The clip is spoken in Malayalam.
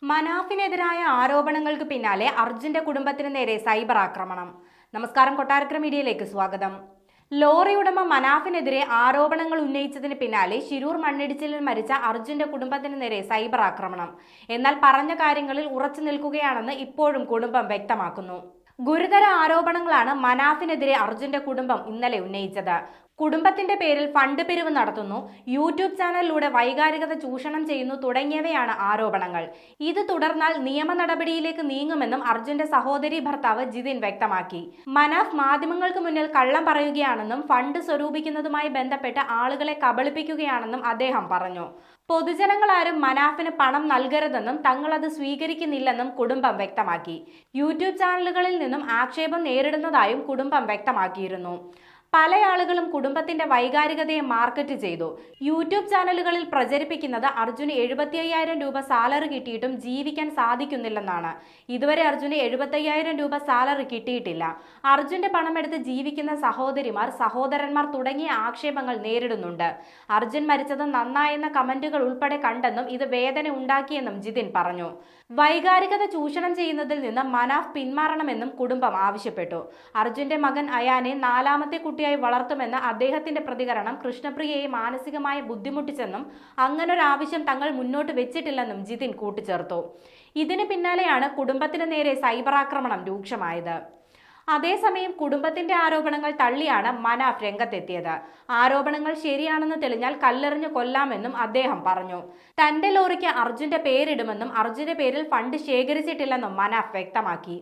മനാഫിനെതിരായ ആരോപണങ്ങൾക്ക് പിന്നാലെ അർജുന്റെ കുടുംബത്തിന് നേരെ സൈബർ ആക്രമണം. നമസ്കാരം, കൊട്ടാരക്കര മീഡിയയിലേക്ക് സ്വാഗതം. ലോറി ഉടമ മനാഫിനെതിരെ ആരോപണങ്ങൾ ഉന്നയിച്ചതിന് പിന്നാലെ ശിരൂർ മണ്ണിടിച്ചിലിൽ മരിച്ച അർജുന്റെ കുടുംബത്തിന് നേരെ സൈബർ ആക്രമണം. എന്നാൽ പറഞ്ഞ കാര്യങ്ങളിൽ ഉറച്ചു നിൽക്കുകയാണെന്ന് ഇപ്പോഴും കുടുംബം വ്യക്തമാക്കുന്നു. ഗുരുതര ആരോപണങ്ങളാണ് മനാഫിനെതിരെ അർജുന്റെ കുടുംബം ഇന്നലെ ഉന്നയിച്ചത്. കുടുംബത്തിന്റെ പേരിൽ ഫണ്ട് പിരിവ് നടത്തുന്നു, യൂട്യൂബ് ചാനലിലൂടെ വൈകാരികത ചൂഷണം ചെയ്യുന്നു തുടങ്ങിയവയാണ് ആരോപണങ്ങൾ. ഇത് തുടർന്നാൽ നിയമ നടപടിയിലേക്ക് നീങ്ങുമെന്നും അർജുന്റെ സഹോദരി ഭർത്താവ് ജിതിൻ വ്യക്തമാക്കി. മനാഫ് മാധ്യമങ്ങൾക്ക് മുന്നിൽ കള്ളം പറയുകയാണെന്നും ഫണ്ട് സ്വരൂപിക്കുന്നതുമായി ബന്ധപ്പെട്ട് ആളുകളെ കബളിപ്പിക്കുകയാണെന്നും അദ്ദേഹം പറഞ്ഞു. പൊതുജനങ്ങളാരും മനാഫിന് പണം നൽകരുതെന്നും തങ്ങളത് സ്വീകരിക്കുന്നില്ലെന്നും കുടുംബം വ്യക്തമാക്കി. യൂട്യൂബ് ചാനലുകളിൽ നിന്നും ആക്ഷേപം നേരിടുന്നതായും കുടുംബം വ്യക്തമാക്കിയിരുന്നു. പല ആളുകളും കുടുംബത്തിന്റെ വൈകാരികതയെ മാർക്കറ്റ് ചെയ്തു. യൂട്യൂബ് ചാനലുകളിൽ പ്രചരിപ്പിക്കുന്നത് അർജുന് 75,000 രൂപ സാലറി കിട്ടിയിട്ടും ജീവിക്കാൻ സാധിക്കുന്നില്ലെന്നാണ്. ഇതുവരെ അർജുന് 75,000 രൂപ സാലറി കിട്ടിയിട്ടില്ല. അർജുന്റെ പണമെടുത്ത് ജീവിക്കുന്ന സഹോദരിമാർ, സഹോദരന്മാർ തുടങ്ങിയ ആക്ഷേപങ്ങൾ നേരിടുന്നുണ്ട്. അർജുൻ മരിച്ചത് നന്നായെന്ന കമന്റുകൾ ഉൾപ്പെടെ കണ്ടെന്നും ഇത് വേദന ഉണ്ടാക്കിയെന്നും ജിതിൻ പറഞ്ഞു. വൈകാരികത ചൂഷണം ചെയ്യുന്നതിൽ നിന്ന് മനാഫ് പിന്മാറണമെന്നും കുടുംബം ആവശ്യപ്പെട്ടു. അർജുന്റെ മകൻ അയാനെ 4ാമത്തെ കുട്ടിയായി വളർത്തുമെന്ന അദ്ദേഹത്തിന്റെ പ്രതികരണം കൃഷ്ണപ്രിയയെ മാനസികമായി ബുദ്ധിമുട്ടിച്ചെന്നും അങ്ങനൊരാവശ്യം തങ്ങൾ മുന്നോട്ട് വെച്ചിട്ടില്ലെന്നും ജിതിൻ കൂട്ടിച്ചേർത്തു. ഇതിന് പിന്നാലെയാണ് കുടുംബത്തിന് നേരെ സൈബർ ആക്രമണം രൂക്ഷമായത്. അതേസമയം കുടുംബത്തിന്റെ ആരോപണങ്ങൾ തള്ളിയാണ് മനാഫ് രംഗത്തെത്തിയത്. ആരോപണങ്ങൾ ശരിയാണെന്ന് തെളിഞ്ഞാൽ കല്ലെറിഞ്ഞു കൊല്ലാമെന്നും അദ്ദേഹം പറഞ്ഞു. തന്റെ ലോറിക്ക് അർജുന്റെ പേരിടുമെന്നും അർജുന്റെ പേരിൽ ഫണ്ട് ശേഖരിച്ചിട്ടില്ലെന്നും മനാഫ് വ്യക്തമാക്കി.